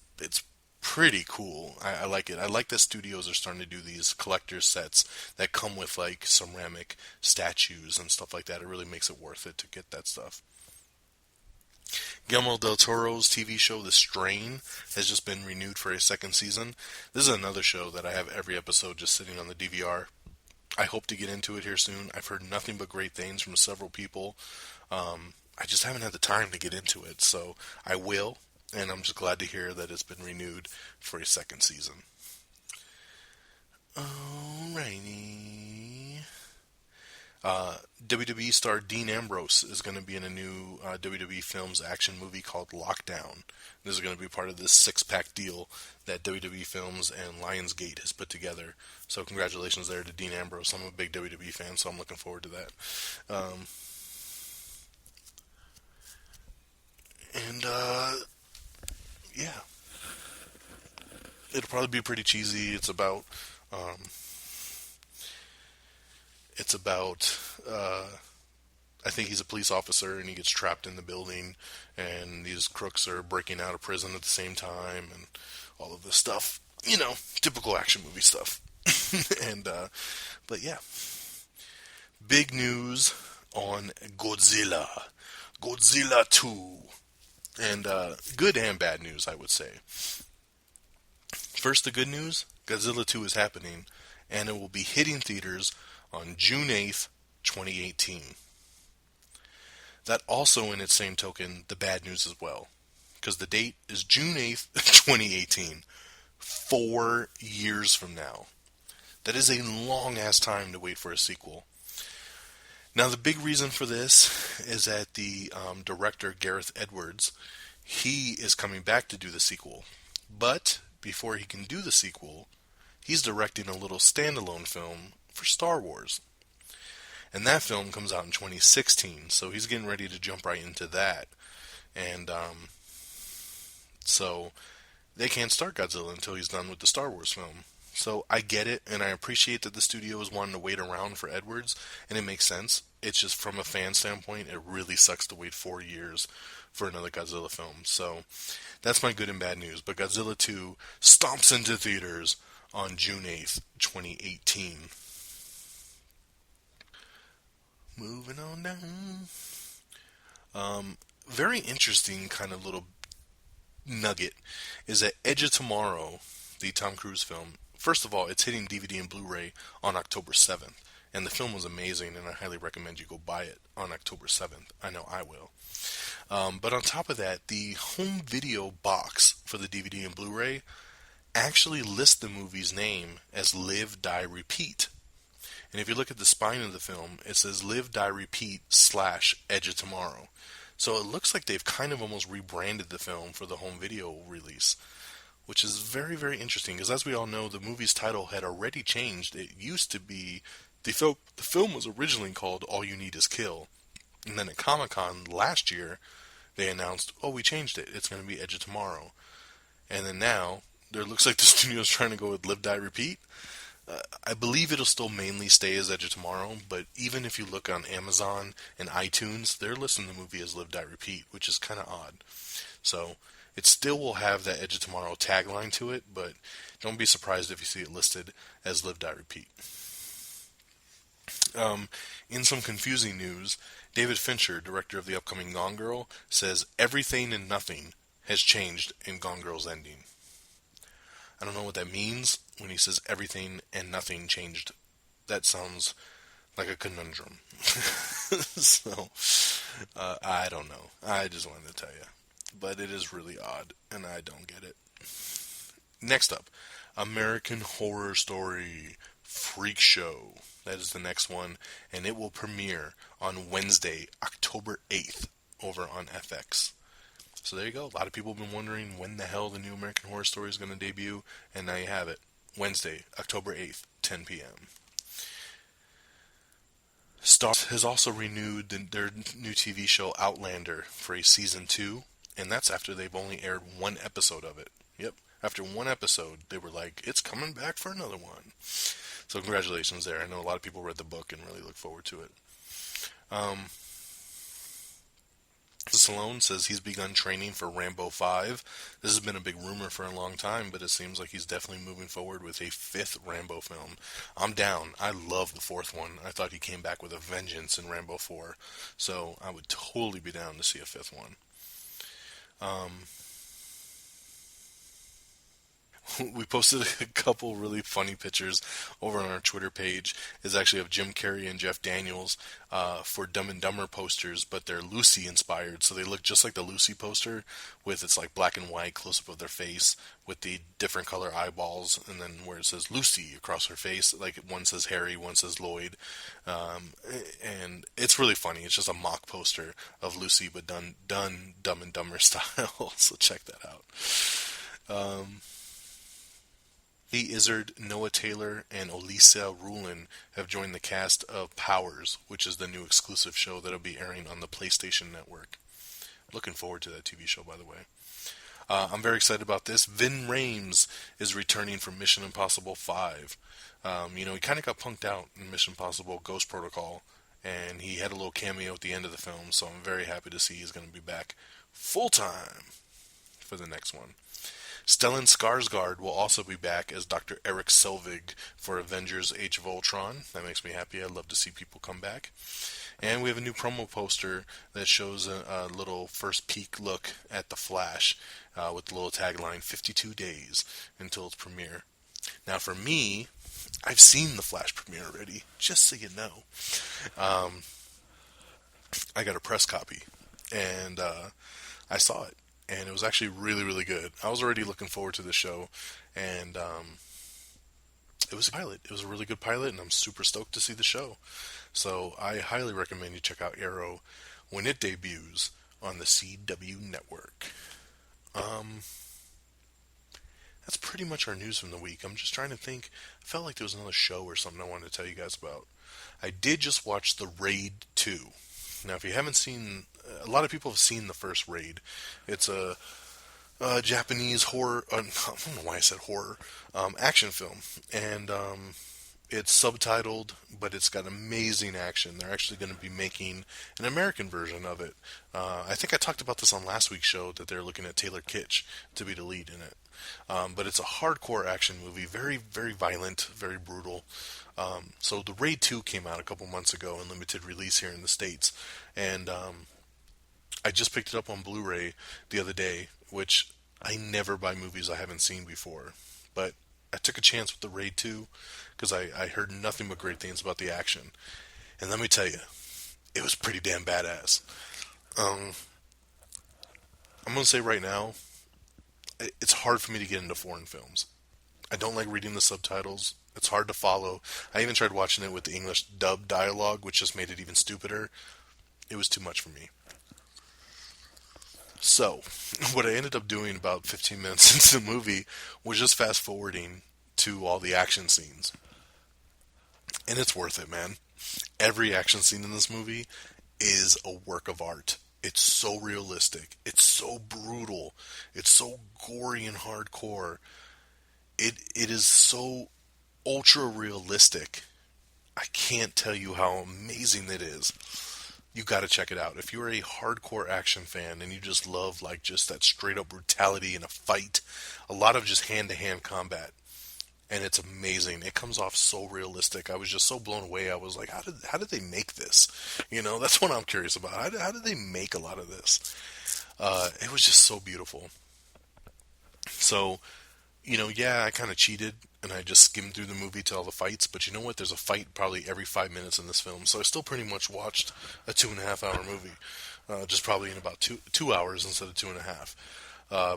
E: pretty cool. I like it. I like that studios are starting to do these collector's sets that come with like ceramic statues and stuff like that. It really makes it worth it to get that stuff. Guillermo del Toro's TV show The Strain has just been renewed for a second season. This is another show that I have every episode just sitting on the DVR. I hope to get into it here soon. I've heard nothing but great things from several people. I just haven't had the time to get into it, so I will, and I'm just glad to hear that it's been renewed for a second season. Alrighty. WWE star Dean Ambrose is going to be in a new WWE Films action movie called Lockdown. This is going to be part of this six-pack deal that WWE Films and Lionsgate has put together. So congratulations there to Dean Ambrose. I'm a big WWE fan, so I'm looking forward to that. Yeah. It'll probably be pretty cheesy. It's about I think he's a police officer and he gets trapped in the building and these crooks are breaking out of prison at the same time and all of this stuff. You know, typical action movie stuff. But yeah. Big news on Godzilla. Godzilla 2. And good and bad news, I would say. First, the good news, Godzilla 2 is happening, and it will be hitting theaters on June 8th, 2018. That also, in its same token, the bad news as well, because the date is June 8th, 2018, 4 years from now. That is a long-ass time to wait for a sequel. Now, the big reason for this is that the director, Gareth Edwards, he is coming back to do the sequel. But before he can do the sequel, he's directing a little standalone film for Star Wars. And that film comes out in 2016, so he's getting ready to jump right into that. And so they can't start Godzilla until he's done with the Star Wars film. So I get it, and I appreciate that the studio is wanting to wait around for Edwards, and it makes sense. It's just from a fan standpoint, it really sucks to wait 4 years for another Godzilla film. So that's my good and bad news. But Godzilla 2 stomps into theaters on June 8th, 2018. Moving on down. Very interesting kind of little nugget is that Edge of Tomorrow, the Tom Cruise film, first of all, it's hitting DVD and Blu-ray on October 7th. And the film was amazing, and I highly recommend you go buy it on October 7th. I know I will. But on top of that, the home video box for the DVD and Blu-ray actually lists the movie's name as Live, Die, Repeat. And if you look at the spine of the film, it says Live, Die, Repeat / Edge of Tomorrow. So it looks like they've kind of almost rebranded the film for the home video release, which is very, very interesting, because as we all know, the movie's title had already changed. It used to be, the film was originally called All You Need Is Kill, and then at Comic-Con last year, they announced, oh, we changed it, it's going to be Edge of Tomorrow. And then now, it looks like the studio's trying to go with Live, Die, Repeat. I believe it'll still mainly stay as Edge of Tomorrow, but even if you look on Amazon and iTunes, they're listing the movie as Live, Die, Repeat, which is kind of odd. So it still will have that Edge of Tomorrow tagline to it, but don't be surprised if you see it listed as Live, Die, Repeat. In some confusing news, David Fincher, director of the upcoming Gone Girl, says everything and nothing has changed in Gone Girl's ending. I don't know what that means when he says everything and nothing changed. That sounds like a conundrum. So, I don't know. I just wanted to tell you. But it is really odd, and I don't get it. Next up, American Horror Story Freak Show. That is the next one, and it will premiere on Wednesday, October 8th, over on FX. So there you go. A lot of people have been wondering when the hell the new American Horror Story is going to debut, and now you have it. Wednesday, October 8th, 10 p.m. Starz has also renewed their new TV show Outlander for a season 2, and that's after they've only aired one episode of it. Yep, after one episode, they were like, it's coming back for another one. So congratulations there. I know a lot of people read the book and really look forward to it. Stallone says he's begun training for Rambo 5. This has been a big rumor for a long time, but it seems like he's definitely moving forward with a 5th Rambo film. I'm down. I love the 4th one. I thought he came back with a vengeance in Rambo 4, so I would totally be down to see a 5th one. we posted a couple really funny pictures over on our Twitter page. It's actually of Jim Carrey and Jeff Daniels for Dumb and Dumber posters, but they're Lucy inspired. So they look just like the Lucy poster with its like black and white close up of their face with the different color eyeballs, and then where it says Lucy across her face, like one says Harry, one says Lloyd, and it's really funny. It's just a mock poster of Lucy, but done Dumb and Dumber style. So check that out. Lee Izzard, Noah Taylor, and Olisa Rulin have joined the cast of Powers, which is the new exclusive show that'll be airing on the PlayStation Network. Looking forward to that TV show, by the way. I'm very excited about this. Vin Rames is returning from Mission Impossible 5. He kind of got punked out in Mission Impossible Ghost Protocol, and he had a little cameo at the end of the film, so I'm very happy to see he's going to be back full-time for the next one. Stellan Skarsgård will also be back as Dr. Eric Selvig for Avengers Age of Ultron. That makes me happy. I love to see people come back. And we have a new promo poster that shows a little first peek look at The Flash with the little tagline, 52 days until its premiere. Now for me, I've seen The Flash premiere already, just so you know. I got a press copy, and I saw it. And it was actually really, really good. I was already looking forward to the show, and it was a pilot. It was a really good pilot, and I'm super stoked to see the show. So I highly recommend you check out Arrow when it debuts on the CW network. That's pretty much our news from the week. I'm just trying to think. I felt like there was another show or something I wanted to tell you guys about. I did just watch The Raid 2. Now, if you haven't seen, a lot of people have seen the first Raid. It's a Japanese horror, I don't know why I said horror, action film. And it's subtitled, but it's got amazing action. They're actually going to be making an American version of it. I think I talked about this on last week's show, that they're looking at Taylor Kitsch to be the lead in it. But it's a hardcore action movie, very, very violent, very brutal. So the Raid 2 came out a couple months ago in limited release here in the States, and I just picked it up on Blu-ray the other day, which I never buy movies I haven't seen before, but I took a chance with the Raid 2 because I heard nothing but great things about the action, and let me tell you, it was pretty damn badass. I'm going to say right now, it's hard for me to get into foreign films. I don't like reading the subtitles. It's hard to follow. I even tried watching it with the English dub dialogue, which just made it even stupider. It was too much for me. So, what I ended up doing about 15 minutes into the movie was just fast forwarding to all the action scenes. And it's worth it, man. Every action scene in this movie is a work of art. It's so realistic. It's so brutal. It's so gory and hardcore. It is so ultra realistic. I can't tell you how amazing it is. You got to check it out. If you're a hardcore action fan and you just love like just that straight up brutality in a fight, a lot of just hand to hand combat, and it's amazing. It comes off so realistic. I was just so blown away. I was like, how did they make this? That's what I'm curious about. How did they make a lot of this? It was just so beautiful. So, I kind of cheated and I just skimmed through the movie to all the fights. But you know what? There's a fight probably every 5 minutes in this film. So I still pretty much watched a 2.5 hour movie, just probably in about two hours instead of 2.5.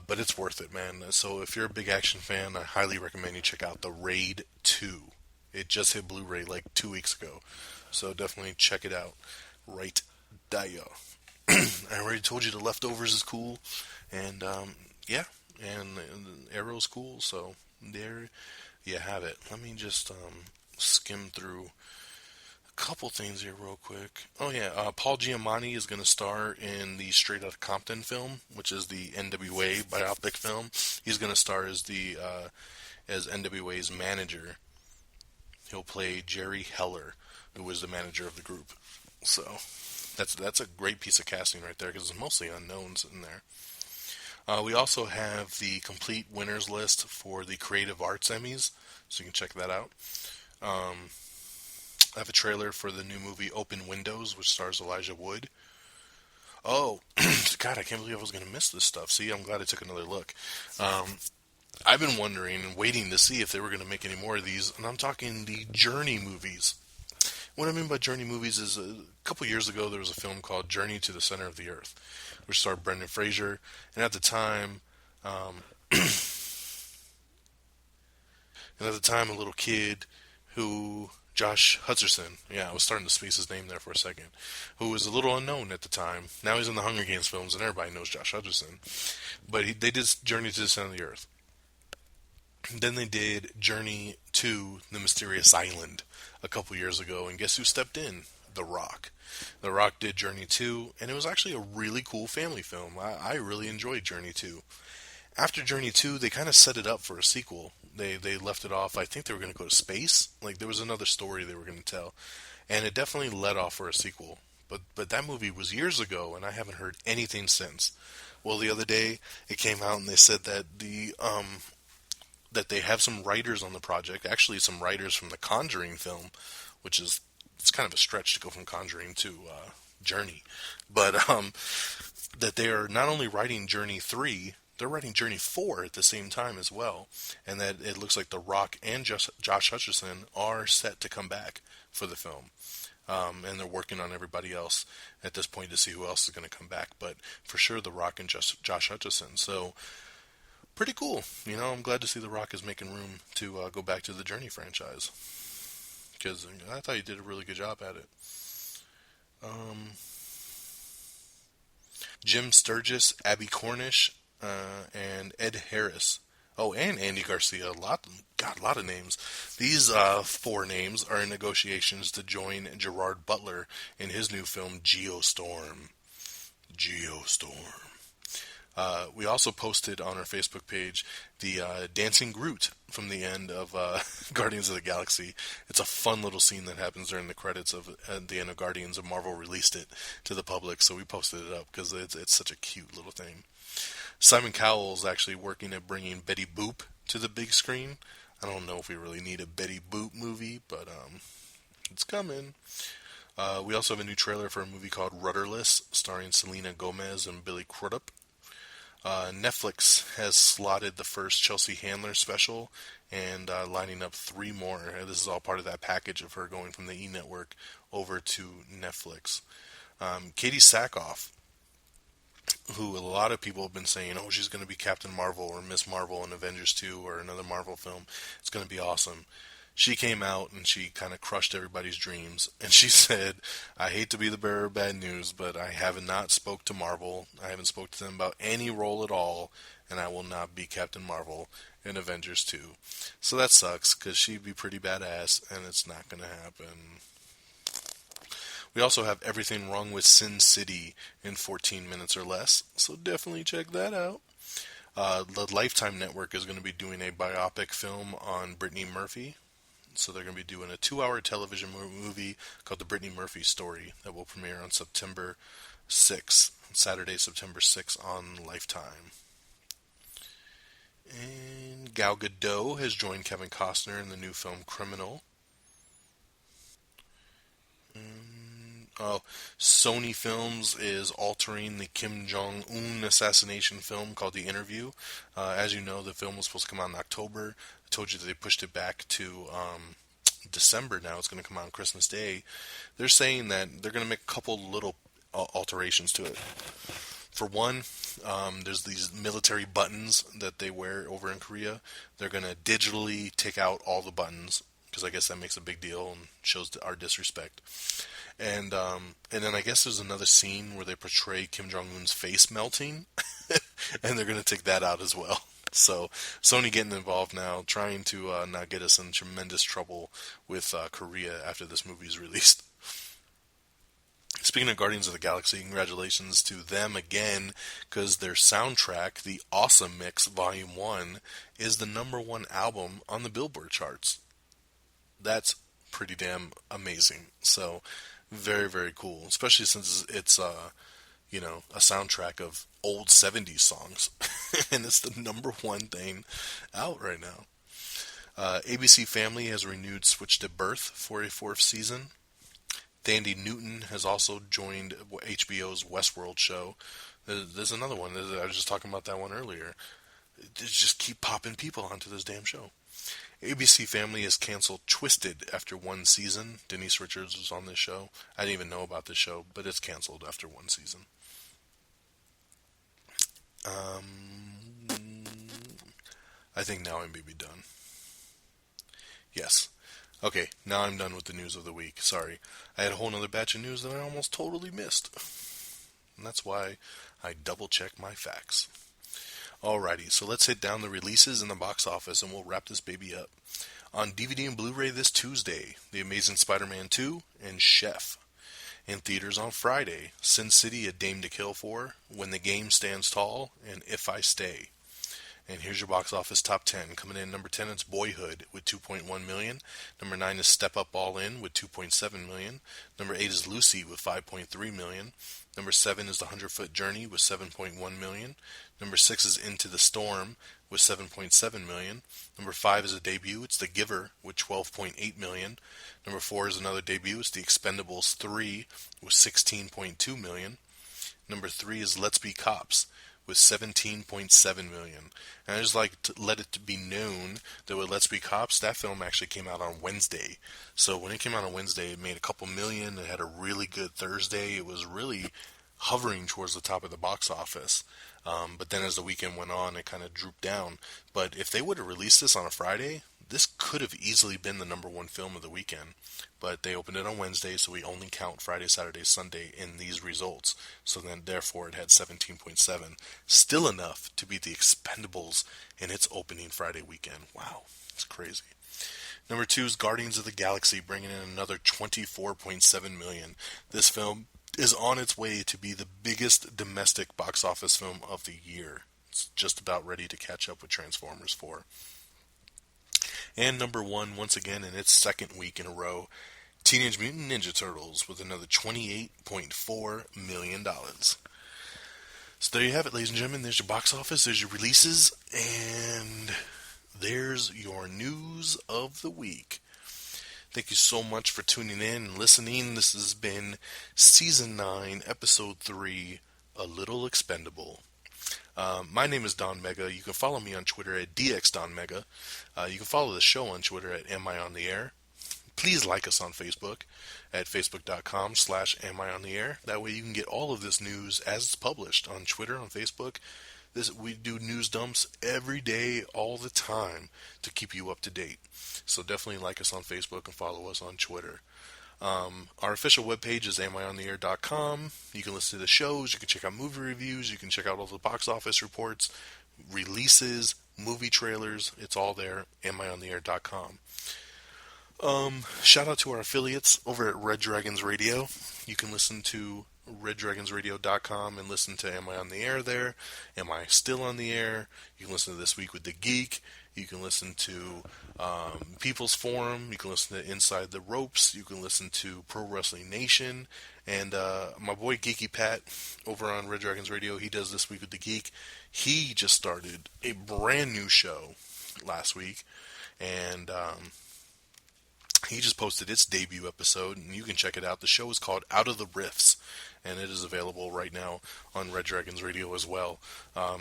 E: But it's worth it, man. So if you're a big action fan, I highly recommend you check out The Raid 2. It just hit Blu-ray like 2 weeks ago. So definitely check it out right there. I already told you The Leftovers is cool. And, and Arrow's cool. So there you have it. Let me just skim through a couple things here real quick. Oh yeah, Paul Giamatti is going to star in the Straight Outta Compton film, which is the NWA biopic film. He's going to star as as NWA's manager. He'll play Jerry Heller, who was the manager of the group. So that's a great piece of casting right there, because it's mostly unknowns in there. We also have the complete winners list for the Creative Arts Emmys, so you can check that out. I have a trailer for the new movie Open Windows, which stars Elijah Wood. Oh, God, I can't believe I was going to miss this stuff. See, I'm glad I took another look. I've been wondering and waiting to see if they were going to make any more of these, and I'm talking the Journey movies. What I mean by Journey movies is a couple years ago there was a film called Journey to the Center of the Earth, which starred Brendan Fraser, and at the time, um, a little kid who Josh Hutcherson, yeah, I was starting to space his name there for a second, who was a little unknown at the time. Now he's in the Hunger Games films, and everybody knows Josh Hutcherson. But they did Journey to the Center of the Earth. Then they did Journey to the Mysterious Island a couple years ago, and guess who stepped in? The Rock. The Rock did Journey 2, and it was actually a really cool family film. I really enjoyed Journey 2. After Journey 2, they kind of set it up for a sequel. They left it off. I think they were going to go to space. Like, there was another story they were going to tell. And it definitely led off for a sequel. But that movie was years ago, and I haven't heard anything since. Well, the other day, it came out, and they said that that they have some writers on the project. Actually, some writers from the Conjuring film, which is, it's kind of a stretch to go from Conjuring to Journey. But that they are not only writing Journey 3, they're writing Journey 4 at the same time as well. And that it looks like The Rock and Josh Hutcherson are set to come back for the film. And they're working on everybody else at this point to see who else is going to come back. But for sure, The Rock and Josh Hutcherson. So, pretty cool. You know, I'm glad to see The Rock is making room to go back to the Journey franchise. Because I thought he did a really good job at it. Jim Sturgis, Abby Cornish, and Ed Harris. Oh, and Andy Garcia. A lot of names. These 4 names are in negotiations to join Gerard Butler in his new film Geostorm. Geostorm. We also posted on our Facebook page the Dancing Groot from the end of Guardians of the Galaxy. It's a fun little scene that happens during the credits of at the end of Guardians, and Marvel released it to the public, so we posted it up because it's such a cute little thing. Simon Cowell is actually working at bringing Betty Boop to the big screen. I don't know if we really need a Betty Boop movie, but it's coming. We also have a new trailer for a movie called Rudderless, starring Selena Gomez and Billy Crudup. Netflix has slotted the first Chelsea Handler special and lining up 3 more. This is all part of that package of her going from the E! Network over to Netflix. Katie Sackhoff, who a lot of people have been saying, oh, she's going to be Captain Marvel or Miss Marvel in Avengers 2 or another Marvel film. It's going to be awesome. She came out and she kind of crushed everybody's dreams. And she said, I hate to be the bearer of bad news, but I have not spoke to Marvel. I haven't spoke to them about any role at all, and I will not be Captain Marvel in Avengers 2. So that sucks, because she'd be pretty badass, and it's not going to happen. We also have Everything Wrong with Sin City in 14 minutes or less, so definitely check that out. The Lifetime Network is going to be doing a biopic film on Brittany Murphy. So they're going to be doing a 2-hour television movie called The Brittany Murphy Story that will premiere on September 6th, Saturday, September 6th on Lifetime. And Gal Gadot has joined Kevin Costner in the new film Criminal. Sony Films is altering the Kim Jong-un assassination film called The Interview. As you know, the film was supposed to come out in October. I told you that they pushed it back to December now. It's going to come out on Christmas Day. They're saying that they're going to make a couple little alterations to it. For one, there's these military buttons that they wear over in Korea. They're going to digitally take out all the buttons, because I guess that makes a big deal and shows our disrespect. And then I guess there's another scene where they portray Kim Jong-un's face melting, and they're going to take that out as well. So Sony getting involved now, trying to not get us in tremendous trouble with Korea after this movie is released. Speaking of Guardians of the Galaxy, congratulations to them again, because their soundtrack, the Awesome Mix Volume 1, is the #1 album on the Billboard charts. That's pretty damn amazing. So, very, very cool, especially since it's a soundtrack of old 70s songs, and it's the #1 thing out right now. ABC Family has renewed Switched at Birth for a 4th season. Thandie Newton has also joined HBO's Westworld show. There's another one. I was just talking about that one earlier. They just keep popping people onto this damn show. ABC Family has canceled Twisted after one season. Denise Richards was on this show. I didn't even know about this show, but it's canceled after one season. I think now I may be done. Yes. Okay, now I'm done with the news of the week. Sorry. I had a whole nother batch of news that I almost totally missed. And that's why I double check my facts. Alrighty, so let's hit down the releases in the box office and we'll wrap this baby up. On DVD and Blu-ray this Tuesday, The Amazing Spider-Man 2 and Chef. In theaters on Friday, Sin City: A Dame to Kill For, When the Game Stands Tall, and If I Stay. And here's your box office top 10. Coming in number 10 is Boyhood with 2.1 million. Number 9 is Step Up All In with 2.7 million. Number 8 is Lucy with 5.3 million. Number 7 is The 100-Foot Journey with 7.1 million. Number 6 is Into the Storm with 7.7 million. Number 5 is a debut. It's The Giver with 12.8 million. Number 4 is another debut. It's The Expendables 3 with 16.2 million. Number 3 is Let's Be Cops with 17.7 million. And I just like to let it be known that with Let's Be Cops, that film actually came out on Wednesday. So when it came out on Wednesday, it made a couple million. It had a really good Thursday. It was really hovering towards the top of the box office. But then as the weekend went on, it kind of drooped down. But if they would have released this on a Friday, this could have easily been the number one film of the weekend. But they opened it on Wednesday, so we only count Friday, Saturday, Sunday in these results. So then, therefore, it had 17.7. Still enough to beat The Expendables in its opening Friday weekend. Wow, it's crazy. Number 2 is Guardians of the Galaxy, bringing in another 24.7 million. This film is on its way to be the biggest domestic box office film of the year. It's just about ready to catch up with Transformers 4. And number 1, once again in its second week in a row, Teenage Mutant Ninja Turtles with another $28.4 million. So there you have it, ladies and gentlemen. There's your box office, there's your releases, and there's your news of the week. Thank you so much for tuning in and listening. This has been Season 9, Episode 3, A Little Expendable. My name is Don Mega. You can follow me on Twitter at DXDonMega. You can follow the show on Twitter at Am I On The Air. Please like us on Facebook at facebook.com/AmIOnTheAir. That way you can get all of this news as it's published on Twitter, on Facebook. We do news dumps every day, all the time, to keep you up to date. So definitely like us on Facebook and follow us on Twitter. Our official webpage is amiontheair.com. You can listen to the shows, you can check out movie reviews, you can check out all the box office reports, releases, movie trailers. It's all there, amiontheair.com. Shout out to our affiliates over at Red Dragons Radio. You can listen to reddragonsradio.com and listen to Am I On The Air there? Am I Still On The Air? You can listen to This Week with the Geek. You can listen to People's Forum. You can listen to Inside the Ropes. You can listen to Pro Wrestling Nation. And my boy Geeky Pat over on Red Dragons Radio, he does This Week with the Geek. He just started a brand new show last week. And he just posted its debut episode, and you can check it out. The show is called Out of the Rifts, and it is available right now on Red Dragons Radio as well.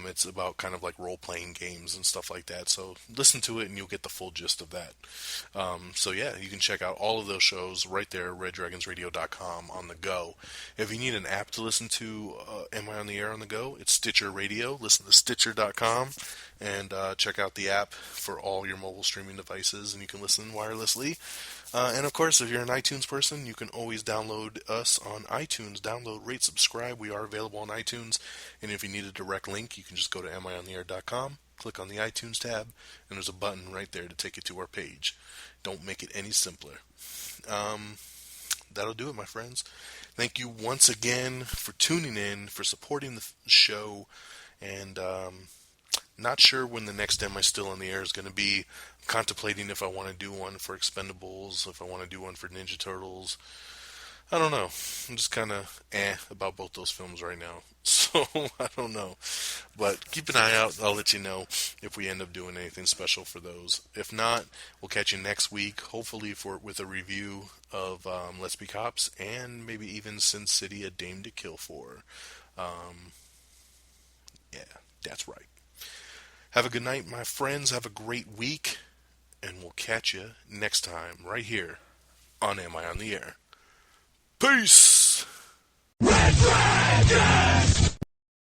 E: It's about kind of like role-playing games and stuff like that, so listen to it and you'll get the full gist of that. So yeah, you can check out all of those shows right there at reddragonsradio.com on the go. If you need an app to listen to Am I On The Air on the go, it's Stitcher Radio. Listen to Stitcher.com and check out the app for all your mobile streaming devices, and you can listen wirelessly. And of course, if you're an iTunes person, you can always download us on iTunes. Download, rate, subscribe. We are available on iTunes. And if you need a direct link, you can just go to amiontheair.com, click on the iTunes tab, and there's a button right there to take you to our page. Don't make it any simpler. That'll do it, my friends. Thank you once again for tuning in, for supporting the show, and not sure when the next Am I Still on the Air is going to be. I'm contemplating if I want to do one for Expendables, if I want to do one for Ninja Turtles. I don't know. I'm just kind of about both those films right now. So, I don't know. But keep an eye out. I'll let you know if we end up doing anything special for those. If not, we'll catch you next week, hopefully with a review of Let's Be Cops and maybe even Sin City: A Dame to Kill For. Yeah, that's right. Have a good night, my friends. Have a great week. And we'll catch you next time right here on Am I on the Air? Peace!
A: Red Dragon!